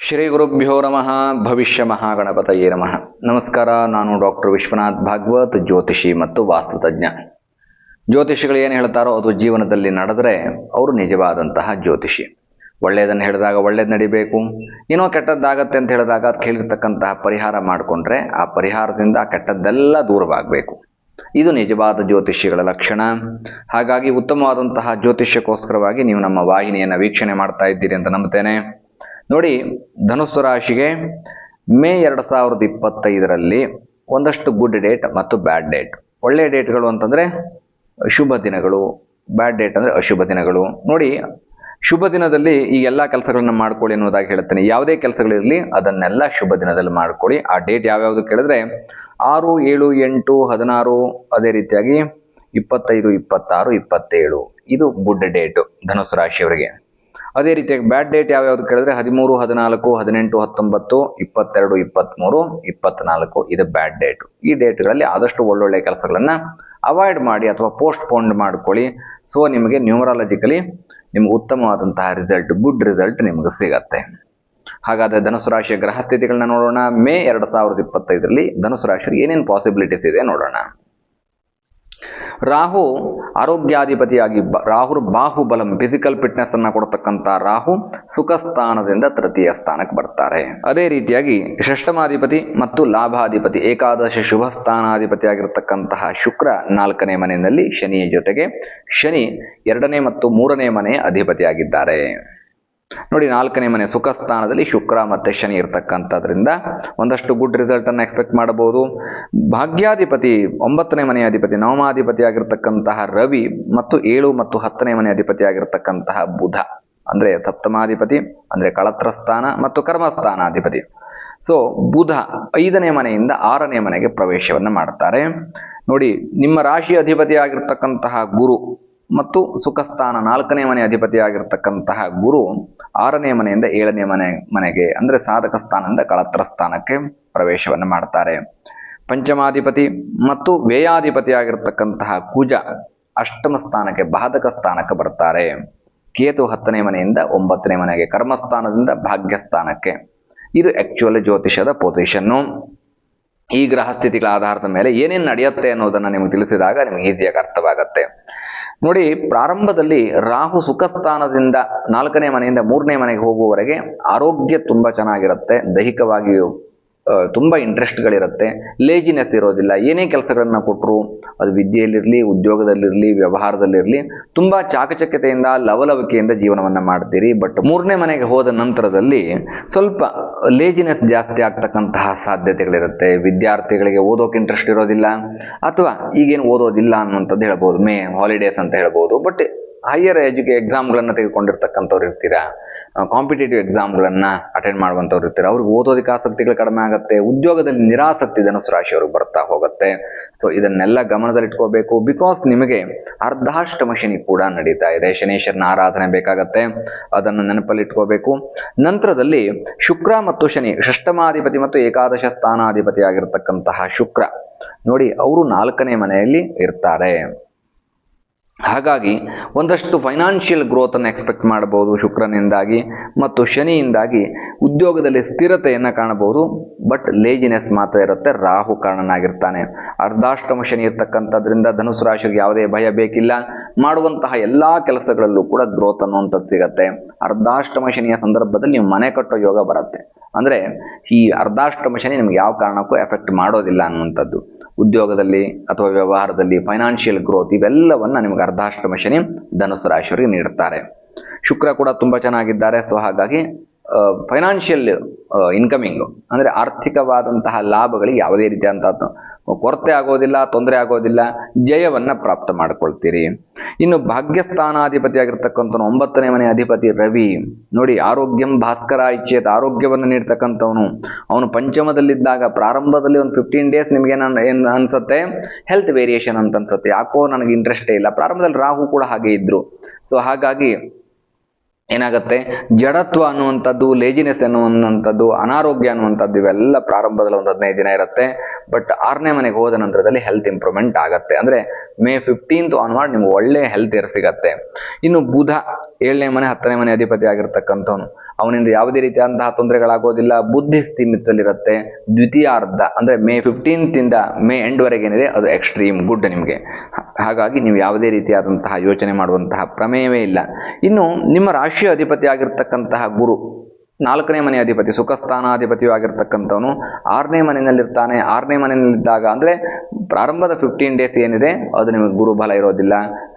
ಶ್ರೀ ಗುರುಭ್ಯೋ ನಮಃ. ಭವಿಷ್ಯ ಮಹಾಗಣಪತಯೇ ನಮಃ. ನಮಸ್ಕಾರ. ನಾನು ಡಾಕ್ಟರ್ ವಿಶ್ವನಾಥ್ ಭಾಗವತ್, ಜ್ಯೋತಿಷಿ ಮತ್ತು ವಾಸ್ತುತಜ್ಞ. ಜ್ಯೋತಿಷಿಗಳು ಏನು ಹೇಳ್ತಾರೋ ಅದು ಜೀವನದಲ್ಲಿ ನಡೆದರೆ ಅವರು ನಿಜವಾದಂತಹ ಜ್ಯೋತಿಷಿ. ಒಳ್ಳೆಯದನ್ನು ಹೇಳಿದಾಗ ಒಳ್ಳೇದು ನಡಿಬೇಕು, ಏನೋ ಕೆಟ್ಟದ್ದಾಗತ್ತೆ ಅಂತ ಹೇಳಿದಾಗ ಅದು ಕೇಳಿರ್ತಕ್ಕಂತಹ ಪರಿಹಾರ ಮಾಡಿಕೊಂಡ್ರೆ ಆ ಪರಿಹಾರದಿಂದ ಕೆಟ್ಟದ್ದೆಲ್ಲ ದೂರವಾಗಬೇಕು. ಇದು ನಿಜವಾದ ಜ್ಯೋತಿಷಿಗಳ ಲಕ್ಷಣ. ಹಾಗಾಗಿ ಉತ್ತಮವಾದಂತಹ ಜ್ಯೋತಿಷ್ಯಕ್ಕೋಸ್ಕರವಾಗಿ ನೀವು ನಮ್ಮ ವಾಹಿನಿಯನ್ನು ವೀಕ್ಷಣೆ ಮಾಡ್ತಾ ಇದ್ದೀರಿ ಅಂತ ನಂಬುತ್ತೇನೆ. ನೋಡಿ, ಧನುಸ್ಸು ರಾಶಿಗೆ ಮೇ 2025ರಲ್ಲಿ ಒಂದಷ್ಟು ಗುಡ್ ಡೇಟ್ ಮತ್ತು ಬ್ಯಾಡ್ ಡೇಟ್. ಒಳ್ಳೆಯ ಡೇಟ್ಗಳು ಅಂತಂದರೆ ಶುಭ ದಿನಗಳು, ಬ್ಯಾಡ್ ಡೇಟ್ ಅಂದರೆ ಅಶುಭ ದಿನಗಳು. ನೋಡಿ, ಶುಭ ದಿನದಲ್ಲಿ ಈ ಎಲ್ಲ ಕೆಲಸಗಳನ್ನು ಮಾಡ್ಕೊಳ್ಳಿ ಅನ್ನೋದಾಗಿ ಹೇಳ್ತೇನೆ. ಯಾವುದೇ ಕೆಲಸಗಳಿರಲಿ ಅದನ್ನೆಲ್ಲ ಶುಭ ದಿನದಲ್ಲಿ ಮಾಡ್ಕೊಳ್ಳಿ. ಆ ಡೇಟ್ ಯಾವ್ಯಾವುದು ಕೇಳಿದ್ರೆ 6, 7, 8, 16, ಅದೇ ರೀತಿಯಾಗಿ 25, 26, 27 ಇದು ಗುಡ್ ಡೇಟು ಧನುಸ್ಸು ರಾಶಿಯವರಿಗೆ. ಅದೇ ರೀತಿಯಾಗಿ ಬ್ಯಾಡ್ ಡೇಟ್ ಯಾವ್ಯಾವುದು ಕೇಳಿದ್ರೆ 13, 14, 18, 19, 22, 23, 24 ಇದು ಬ್ಯಾಡ್ ಡೇಟು. ಈ ಡೇಟ್ಗಳಲ್ಲಿ ಆದಷ್ಟು ಒಳ್ಳೊಳ್ಳೆ ಕೆಲಸಗಳನ್ನು ಅವಾಯ್ಡ್ ಮಾಡಿ ಅಥವಾ ಪೋಸ್ಟ್ಪೋನ್ ಮಾಡ್ಕೊಳ್ಳಿ. ಸೊ ನಿಮಗೆ ನ್ಯೂಮರಾಲಜಿಕಲಿ ನಿಮ್ಗೆ ಉತ್ತಮವಾದಂತಹ ರಿಸಲ್ಟ್, ಗುಡ್ ರಿಸಲ್ಟ್ ನಿಮಗೆ ಸಿಗತ್ತೆ. ಹಾಗಾದರೆ ಧನುಸ್ಸು ರಾಶಿಯ ಗ್ರಹ ಸ್ಥಿತಿಗಳನ್ನ ನೋಡೋಣ. ಮೇ 2025ರಲ್ಲಿ ಧನುಸ್ಸು ರಾಶಿಯಲ್ಲಿ ಏನೇನು ಪಾಸಿಬಿಲಿಟೀಸ್ ಇದೆ ನೋಡೋಣ. ರಾಹು ಆರೋಗ್ಯಾಧಿಪತಿಯಾಗಿ, ರಾಹು ಬಾಹುಬಲಂ ಫಿಸಿಕಲ್ ಫಿಟ್ನೆಸ್ ಅನ್ನ ಕೊಡತಕ್ಕಂಥ ರಾಹು ಸುಖ ಸ್ಥಾನದಿಂದ ತೃತೀಯ ಸ್ಥಾನಕ್ಕೆ ಬರ್ತಾರೆ. ಅದೇ ರೀತಿಯಾಗಿ ಷಷ್ಠಮಾಧಿಪತಿ ಮತ್ತು ಲಾಭಾಧಿಪತಿ ಏಕಾದಶ ಶುಭ ಸ್ಥಾನಾಧಿಪತಿ ಆಗಿರತಕ್ಕಂತಹ ಶುಕ್ರ 4ನೇ ಮನೆಯಲ್ಲಿ ಶನಿಯ ಜೊತೆಗೆ ಶನಿ 2ನೇ ಮತ್ತು 3ನೇ ಮನೆಯ ಅಧಿಪತಿಯಾಗಿದ್ದಾರೆ. ನೋಡಿ, 4ನೇ ಮನೆ ಸುಖ ಸ್ಥಾನದಲ್ಲಿ ಶುಕ್ರ ಮತ್ತೆ ಶನಿ ಇರತಕ್ಕಂಥದ್ರಿಂದ ಒಂದಷ್ಟು ಗುಡ್ ರಿಸಲ್ಟ್ ಅನ್ನು ಎಕ್ಸ್ಪೆಕ್ಟ್ ಮಾಡಬಹುದು. ಭಾಗ್ಯಾಧಿಪತಿ 9ನೇ ಮನೆಯ ಅಧಿಪತಿ ನವಮಾಧಿಪತಿ ಆಗಿರತಕ್ಕಂತಹ ರವಿ ಮತ್ತು 7 ಮತ್ತು 10ನೇ ಮನೆ ಅಧಿಪತಿ ಆಗಿರತಕ್ಕಂತಹ ಬುಧ ಅಂದ್ರೆ ಸಪ್ತಮಾಧಿಪತಿ ಅಂದ್ರೆ ಕಳತ್ರ ಸ್ಥಾನ ಮತ್ತು ಕರ್ಮಸ್ಥಾನಾಧಿಪತಿ. ಸೊ ಬುಧ 5ನೇ ಮನೆಯಿಂದ 6ನೇ ಮನೆಗೆ ಪ್ರವೇಶವನ್ನು ಮಾಡ್ತಾರೆ. ನೋಡಿ, ನಿಮ್ಮ ರಾಶಿ ಅಧಿಪತಿ ಆಗಿರತಕ್ಕಂತಹ ಗುರು ಮತ್ತು ಸುಖ ಸ್ಥಾನ 4ನೇ ಮನೆ ಅಧಿಪತಿ ಆಗಿರತಕ್ಕಂತಹ ಗುರು 6ನೇ ಮನೆಯಿಂದ 7ನೇ ಮನೆಗೆ ಅಂದ್ರೆ ಸಾಧಕ ಸ್ಥಾನದಿಂದ ಕಳತ್ರ ಸ್ಥಾನಕ್ಕೆ ಪ್ರವೇಶವನ್ನು ಮಾಡ್ತಾರೆ. ಪಂಚಮಾಧಿಪತಿ ಮತ್ತು ವ್ಯಯಾಧಿಪತಿ ಆಗಿರತಕ್ಕಂತಹ ಕುಜ 8ಮ ಸ್ಥಾನಕ್ಕೆ ಬಾಧಕ ಸ್ಥಾನಕ್ಕೆ ಬರ್ತಾರೆ. ಕೇತು 10ನೇ ಮನೆಯಿಂದ 9ನೇ ಮನೆಗೆ ಕರ್ಮಸ್ಥಾನದಿಂದ ಭಾಗ್ಯ ಸ್ಥಾನಕ್ಕೆ. ಇದು ಆಕ್ಚುಯಲ್ ಜ್ಯೋತಿಷದ ಪೊಸಿಷನ್ನು. ಈ ಗ್ರಹ ಸ್ಥಿತಿಗಳ ಆಧಾರದ ಮೇಲೆ ಏನೇನು ನಡೆಯುತ್ತೆ ಅನ್ನೋದನ್ನು ನಿಮಗೆ ತಿಳಿಸಿದಾಗ ನಿಮಗೆ ಈಸಿಯಾಗಿ ಅರ್ಥವಾಗತ್ತೆ. ನೋಡಿ, ಪ್ರಾರಂಭದಲ್ಲಿ ರಾಹು ಸುಖ ಸ್ಥಾನದಿಂದ 4ನೇ ಮನೆಯಿಂದ 3ನೇ ಮನೆಗೆ ಹೋಗುವವರೆಗೆ ಆರೋಗ್ಯ ತುಂಬ ಚೆನ್ನಾಗಿರುತ್ತೆ, ದೈಹಿಕವಾಗಿಯೂ ತುಂಬ ಇಂಟ್ರೆಸ್ಟ್ಗಳಿರುತ್ತೆ, ಲೇಜಿನೆಸ್ ಇರೋದಿಲ್ಲ. ಏನೇ ಕೆಲಸಗಳನ್ನ ಕೊಟ್ಟರು ಅದು ವಿದ್ಯೆಯಲ್ಲಿರಲಿ, ಉದ್ಯೋಗದಲ್ಲಿರಲಿ, ವ್ಯವಹಾರದಲ್ಲಿರಲಿ ತುಂಬ ಚಾಕಚಕ್ಯತೆಯಿಂದ ಲವಲವಿಕೆಯಿಂದ ಜೀವನವನ್ನು ಮಾಡ್ತೀರಿ. ಬಟ್ 3ನೇ ಮನೆಗೆ ಹೋದ ನಂತರದಲ್ಲಿ ಸ್ವಲ್ಪ ಲೇಜಿನೆಸ್ ಜಾಸ್ತಿ ಆಗ್ತಕ್ಕಂತಹ ಸಾಧ್ಯತೆಗಳಿರುತ್ತೆ. ವಿದ್ಯಾರ್ಥಿಗಳಿಗೆ ಓದೋಕೆ ಇಂಟ್ರೆಸ್ಟ್ ಇರೋದಿಲ್ಲ ಅಥವಾ ಈಗೇನು ಓದೋದಿಲ್ಲ ಅನ್ನುವಂಥದ್ದು ಹೇಳ್ಬೋದು, ಮೇ ಹಾಲಿಡೇಸ್ ಅಂತ ಹೇಳ್ಬೋದು. ಬಟ್ ಹೈಯರ್ ಎಕ್ಸಾಮ್ಗಳನ್ನು ತೆಗೆದುಕೊಂಡಿರ್ತಕ್ಕಂಥವ್ರು ಇರ್ತೀರಾ, ಕಾಂಪಿಟೇಟಿವ್ ಎಕ್ಸಾಮ್ಗಳನ್ನು ಅಟೆಂಡ್ ಮಾಡುವಂಥವ್ರು ಇರ್ತೀರ, ಅವ್ರಿಗೆ ಓದೋದಕ್ಕೆ ಆಸಕ್ತಿಗಳು ಕಡಿಮೆ ಆಗುತ್ತೆ. ಉದ್ಯೋಗದಲ್ಲಿ ನಿರಾಸಕ್ತಿ ಧನುಸ್ಸು ರಾಶಿಯವ್ರಿಗೆ ಬರ್ತಾ ಹೋಗುತ್ತೆ. ಸೊ ಇದನ್ನೆಲ್ಲ ಗಮನದಲ್ಲಿಟ್ಕೋಬೇಕು. ಬಿಕಾಸ್ ನಿಮಗೆ ಅರ್ಧಾಷ್ಟಮ ಶನಿ ಕೂಡ ನಡೀತಾ ಇದೆ. ಶನೇಶ್ವರನ ಆರಾಧನೆ ಬೇಕಾಗತ್ತೆ, ಅದನ್ನು ನೆನಪಲ್ಲಿಟ್ಕೋಬೇಕು. ನಂತರದಲ್ಲಿ ಶುಕ್ರ ಮತ್ತು ಶನಿ ಷಷ್ಠಮಾಧಿಪತಿ ಮತ್ತು ಏಕಾದಶ ಸ್ಥಾನಾಧಿಪತಿ ಆಗಿರತಕ್ಕಂತಹ ಶುಕ್ರ ನೋಡಿ, ಅವರು 4ನೇ ಮನೆಯಲ್ಲಿ ಇರ್ತಾರೆ. ಹಾಗಾಗಿ ಒಂದಷ್ಟು ಫೈನಾನ್ಷಿಯಲ್ ಗ್ರೋತ್ ಅನ್ನು ಎಕ್ಸ್ಪೆಕ್ಟ್ ಮಾಡಬಹುದು ಶುಕ್ರನಿಂದಾಗಿ. ಮತ್ತು ಶನಿಯಿಂದಾಗಿ ಉದ್ಯೋಗದಲ್ಲಿ ಸ್ಥಿರತೆಯನ್ನು ಕಾಣಬಹುದು. ಬಟ್ ಲೇಜಿನೆಸ್ ಮಾತ್ರ ಇರುತ್ತೆ. ರಾಹು ಕಾರಣನಾಗಿರ್ತಾನೆ. ಅರ್ಧಾಷ್ಟಮ ಶನಿ ಇರ್ತಕ್ಕಂಥದ್ರಿಂದ ಧನುಸ್ಸು ರಾಶಿಗೆ ಯಾವುದೇ ಭಯ ಬೇಕಿಲ್ಲ. ಮಾಡುವಂತಹ ಎಲ್ಲಾ ಕೆಲಸಗಳಲ್ಲೂ ಕೂಡ ಗ್ರೋತ್ ಅನ್ನುವಂಥದ್ದು ಸಿಗತ್ತೆ. ಅರ್ಧಾಷ್ಟಮ ಶನಿಯ ಸಂದರ್ಭದಲ್ಲಿ ನೀವು ಮನೆ ಕಟ್ಟೋ ಯೋಗ ಬರುತ್ತೆ. ಅಂದ್ರೆ ಈ ಅರ್ಧಾಷ್ಟಮ ಶನಿ ನಿಮ್ಗೆ ಯಾವ ಕಾರಣಕ್ಕೂ ಎಫೆಕ್ಟ್ ಮಾಡೋದಿಲ್ಲ ಅನ್ನುವಂಥದ್ದು. ಉದ್ಯೋಗದಲ್ಲಿ ಅಥವಾ ವ್ಯವಹಾರದಲ್ಲಿ ಫೈನಾನ್ಷಿಯಲ್ ಗ್ರೋತ್ ಇವೆಲ್ಲವನ್ನ ನಿಮಗೆ ಅರ್ಧಾಷ್ಟಮ ಶನಿ ಧನುಸ್ಸು ರಾಶಿಯವರಿಗೆ ನೀಡುತ್ತಾರೆ. ಶುಕ್ರ ಕೂಡ ತುಂಬ ಚೆನ್ನಾಗಿದ್ದಾರೆ. ಸೊ ಹಾಗಾಗಿ ಫೈನಾನ್ಷಿಯಲ್ ಇನ್ಕಮಿಂಗ್ ಅಂದರೆ ಆರ್ಥಿಕವಾದಂತಹ ಲಾಭಗಳಿಗೆ ಯಾವುದೇ ರೀತಿಯಾದಂತಹ ಕೊರತೆ ಆಗೋದಿಲ್ಲ, ತೊಂದರೆ ಆಗೋದಿಲ್ಲ, ಜಯವನ್ನ ಪ್ರಾಪ್ತ ಮಾಡ್ಕೊಳ್ತೀರಿ. ಇನ್ನು ಭಾಗ್ಯಸ್ಥಾನಾಧಿಪತಿ ಆಗಿರ್ತಕ್ಕಂಥ 9ನೇ ಮನೆ ಅಧಿಪತಿ ರವಿ ನೋಡಿ, ಆರೋಗ್ಯಂ ಭಾಸ್ಕರ ಇಚ್ಛೇತ, ಆರೋಗ್ಯವನ್ನು ನೀಡ್ತಕ್ಕಂಥವನು. ಅವನು ಪಂಚಮದಲ್ಲಿದ್ದಾಗ ಪ್ರಾರಂಭದಲ್ಲಿ ಒಂದು 15 ಡೇಸ್ ನಿಮ್ಗೆ ಏನು ಅನ್ಸುತ್ತೆ, ಹೆಲ್ತ್ ವೇರಿಯೇಷನ್ ಅಂತ ಅನ್ಸುತ್ತೆ, ಯಾಕೋ ನನಗೆ ಇಂಟ್ರೆಸ್ಟೇ ಇಲ್ಲ. ಪ್ರಾರಂಭದಲ್ಲಿ ರಾಹು ಕೂಡ ಹಾಗೆ ಇದ್ರು. ಸೊ ಹಾಗಾಗಿ ಏನಾಗುತ್ತೆ, ಜಡತ್ವ ಅನ್ನುವಂಥದ್ದು, ಲೇಜಿನೆಸ್ ಅನ್ನುವಂಥದ್ದು, ಅನಾರೋಗ್ಯ ಅನ್ನುವಂಥದ್ದು ಇವೆಲ್ಲ ಪ್ರಾರಂಭದಲ್ಲಿ ಒಂದು 15 ದಿನ ಇರುತ್ತೆ. ಬಟ್ 6ನೇ ಮನೆಗೆ ಹೋದ ನಂತರದಲ್ಲಿ ಹೆಲ್ತ್ ಇಂಪ್ರೂವ್ಮೆಂಟ್ ಆಗುತ್ತೆ. ಅಂದರೆ ಮೇ 15th ಆನ್ವರ್ಡ್ ನಿಮ್ಗೆ ಒಳ್ಳೆ ಹೆಲ್ತ್ ಸಿಗತ್ತೆ. ಇನ್ನು ಬುಧ 7ನೇ ಮನೆ 10ನೇ ಮನೆ ಅಧಿಪತಿ ಆಗಿರ್ತಕ್ಕಂಥವನು ಅವನಿಂದ ಯಾವುದೇ ರೀತಿಯಾದಂತಹ ತೊಂದರೆಗಳಾಗೋದಿಲ್ಲ. ಬುದ್ಧಿ ಸ್ಥಿಮಿತದಲ್ಲಿರುತ್ತೆ. ದ್ವಿತೀಯಾರ್ಧ ಅಂದ್ರೆ ಮೇ 15th ಇಂದ ಮೇ ಎಂಡ್ ವರೆಗೆ ಏನಿದೆ ಅದು ಎಕ್ಸ್ಟ್ರೀಮ್ ಗುಡ್ ನಿಮಗೆ. ಹಾಗಾಗಿ ನೀವು ಯಾವುದೇ ರೀತಿಯಾದಂತಹ ಯೋಚನೆ ಮಾಡುವಂತಹ ಪ್ರಮೇಯವೇ ಇಲ್ಲ. ಇನ್ನು ನಿಮ್ಮ ರಾಶಿಯ ಅಧಿಪತಿ ಆಗಿರ್ತಕ್ಕಂತಹ ಗುರು 4ನೇ ಮನೆ ಅಧಿಪತಿ, ಸುಖಸ್ಥಾನಾಧಿಪತಿಯೂ ಆಗಿರ್ತಕ್ಕಂಥವನು 6ನೇ ಮನೆಯಲ್ಲಿರ್ತಾನೆ. 6ನೇ ಮನೆಯಲ್ಲಿದ್ದಾಗ ಅಂದರೆ ಪ್ರಾರಂಭದ 15 ಡೇಸ್ ಏನಿದೆ ಅದು ನಿಮಗೆ ಗುರುಬಲ ಇರೋದಿಲ್ಲ.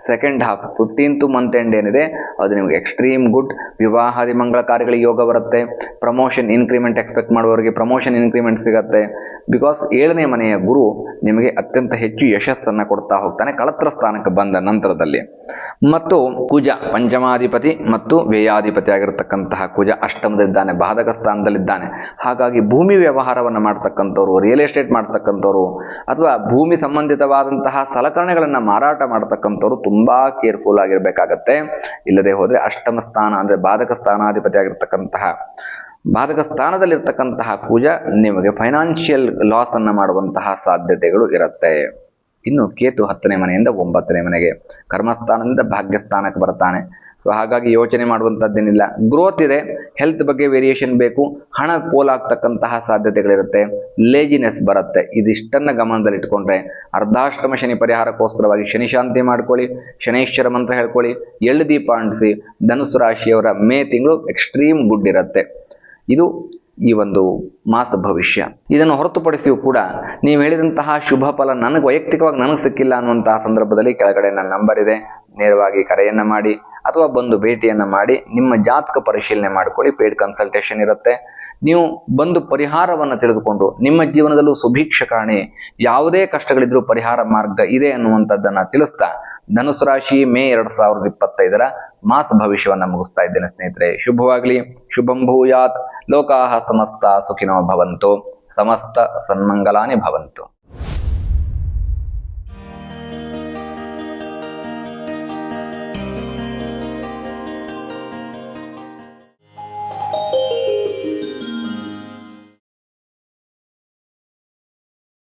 Second half 15th month end ಏನಿದೆ ಅದು ನಿಮಗೆ ಎಕ್ಸ್ಟ್ರೀಮ್ ಗುಡ್. ವಿವಾಹಾದಿ ಮಂಗಳ ಕಾರ್ಯಗಳಿಗೆ ಯೋಗ ಬರುತ್ತೆ. ಪ್ರಮೋಷನ್ ಇನ್ಕ್ರಿಮೆಂಟ್ ಎಕ್ಸ್ಪೆಕ್ಟ್ ಮಾಡುವವರಿಗೆ ಪ್ರಮೋಷನ್ ಇನ್ಕ್ರಿಮೆಂಟ್ ಸಿಗುತ್ತೆ. ಬಿಕಾಸ್ 7ನೇ ಮನೆಯ ಗುರು ನಿಮಗೆ ಅತ್ಯಂತ ಹೆಚ್ಚು ಯಶಸ್ಸನ್ನು ಕೊಡ್ತಾ ಹೋಗ್ತಾನೆ ಕಳತ್ರ ಸ್ಥಾನಕ್ಕೆ ಬಂದ ನಂತರದಲ್ಲಿ. ಮತ್ತು ಕುಜ ಪಂಚಮಾಧಿಪತಿ ಮತ್ತು ವ್ಯಯಾಧಿಪತಿ ಆಗಿರತಕ್ಕಂತಹ ಕುಜ ಅಷ್ಟಮದಲ್ಲಿದ್ದಾನೆ, ಬಾಧಕ ಸ್ಥಾನದಲ್ಲಿದ್ದಾನೆ. ಹಾಗಾಗಿ ಭೂಮಿ ವ್ಯವಹಾರವನ್ನು ಮಾಡ್ತಕ್ಕಂಥವ್ರು, ರಿಯಲ್ ಎಸ್ಟೇಟ್ ಮಾಡ್ತಕ್ಕಂಥವ್ರು ಅಥವಾ ಭೂಮಿ ಸಂಬಂಧಿತವಾದಂತಹ ಸಲಕರಣೆಗಳನ್ನು ಮಾರಾಟ ಮಾಡ್ತಕ್ಕಂಥವ್ರು ತುಂಬಾ ಕೇರ್ಫುಲ್ ಆಗಿರ್ಬೇಕಾಗತ್ತೆ. ಇಲ್ಲದೆ ಹೋದ್ರೆ ಅಷ್ಟಮ ಸ್ಥಾನ ಅಂದ್ರೆ ಬಾಧಕ ಸ್ಥಾನಾಧಿಪತಿ ಆಗಿರ್ತಕ್ಕಂತಹ ಬಾಧಕ ಸ್ಥಾನದಲ್ಲಿರ್ತಕ್ಕಂತಹ ಕುಜ ನಿಮಗೆ ಫೈನಾನ್ಷಿಯಲ್ ಲಾಸ್ ಅನ್ನು ಮಾಡುವಂತಹ ಸಾಧ್ಯತೆಗಳು ಇರುತ್ತೆ. ಇನ್ನು ಕೇತು 10ನೇ ಮನೆಯಿಂದ 9ನೇ ಮನೆಗೆ ಕರ್ಮಸ್ಥಾನದಿಂದ ಭಾಗ್ಯಸ್ಥಾನಕ್ಕೆ ಬರ್ತಾನೆ. ಸೊ ಹಾಗಾಗಿ ಯೋಚನೆ ಮಾಡುವಂಥದ್ದೇನಿಲ್ಲ. ಗ್ರೋತ್ ಇದೆ, ಹೆಲ್ತ್ ಬಗ್ಗೆ ವೇರಿಯೇಷನ್ ಬೇಕು, ಹಣ ಪೋಲಾಗ್ತಕ್ಕಂತಹ ಸಾಧ್ಯತೆಗಳಿರುತ್ತೆ, ಲೇಜಿನೆಸ್ ಬರುತ್ತೆ. ಇದಿಷ್ಟನ್ನು ಗಮನದಲ್ಲಿಟ್ಕೊಂಡ್ರೆ ಅರ್ಧಾಷ್ಟಮ ಶನಿ ಪರಿಹಾರಕ್ಕೋಸ್ಕರವಾಗಿ ಶನಿ ಶಾಂತಿ ಮಾಡ್ಕೊಳ್ಳಿ, ಶನೈಶ್ವರ ಮಂತ್ರ ಹೇಳ್ಕೊಳ್ಳಿ, ಎಳ್ಳು ದೀಪ ಅಂಟಿಸಿ. ಧನುಸ್ಸು ರಾಶಿಯವರ ಮೇ ತಿಂಗಳು ಎಕ್ಸ್ಟ್ರೀಮ್ ಗುಡ್ ಇರುತ್ತೆ. ಇದು ಈ ಒಂದು ಮಾಸ ಭವಿಷ್ಯ. ಇದನ್ನು ಹೊರತುಪಡಿಸಿಯೂ ಕೂಡ ನೀವು ಹೇಳಿದಂತಹ ಶುಭ ಫಲ ನನಗೆ ವೈಯಕ್ತಿಕವಾಗಿ ನನಗೆ ಸಿಕ್ಕಿಲ್ಲ ಅನ್ನುವಂತಹ ಸಂದರ್ಭದಲ್ಲಿ ಕೆಳಗಡೆ ನನ್ನ ನಂಬರ್ ಇದೆ, ನೇರವಾಗಿ ಕರೆಯನ್ನು ಮಾಡಿ ಅಥವಾ ಬಂದು ಭೇಟಿಯನ್ನು ಮಾಡಿ ನಿಮ್ಮ ಜಾತಕ ಪರಿಶೀಲನೆ ಮಾಡ್ಕೊಳ್ಳಿ. ಪೇಯ್ಡ್ ಕನ್ಸಲ್ಟೇಷನ್ ಇರುತ್ತೆ. ನೀವು ಬಂದು ಪರಿಹಾರವನ್ನು ತಿಳಿದುಕೊಂಡು ನಿಮ್ಮ ಜೀವನದಲ್ಲೂ ಸುಭೀಕ್ಷ ಕಾಣಿ, ಯಾವುದೇ ಕಷ್ಟಗಳಿದ್ರೂ ಪರಿಹಾರ ಮಾರ್ಗ ಇದೆ ಅನ್ನುವಂಥದ್ದನ್ನು ತಿಳಿಸ್ತಾ ಧನುಸು ರಾಶಿ ಮೇ 2025ರ ಮಾಸ ಭವಿಷ್ಯವನ್ನು ಮುಗಿಸ್ತಾ ಇದ್ದೇನೆ ಸ್ನೇಹಿತರೆ. ಶುಭವಾಗಲಿ. ಶುಭಂ ಭೂಯಾತ್. ಲೋಕಾಹ ಸಮಸ್ತ ಸುಖಿನೋ ಭವಂತು. ಸಮಸ್ತ ಸನ್ಮಂಗಲಾನಿ ಭವಂತು.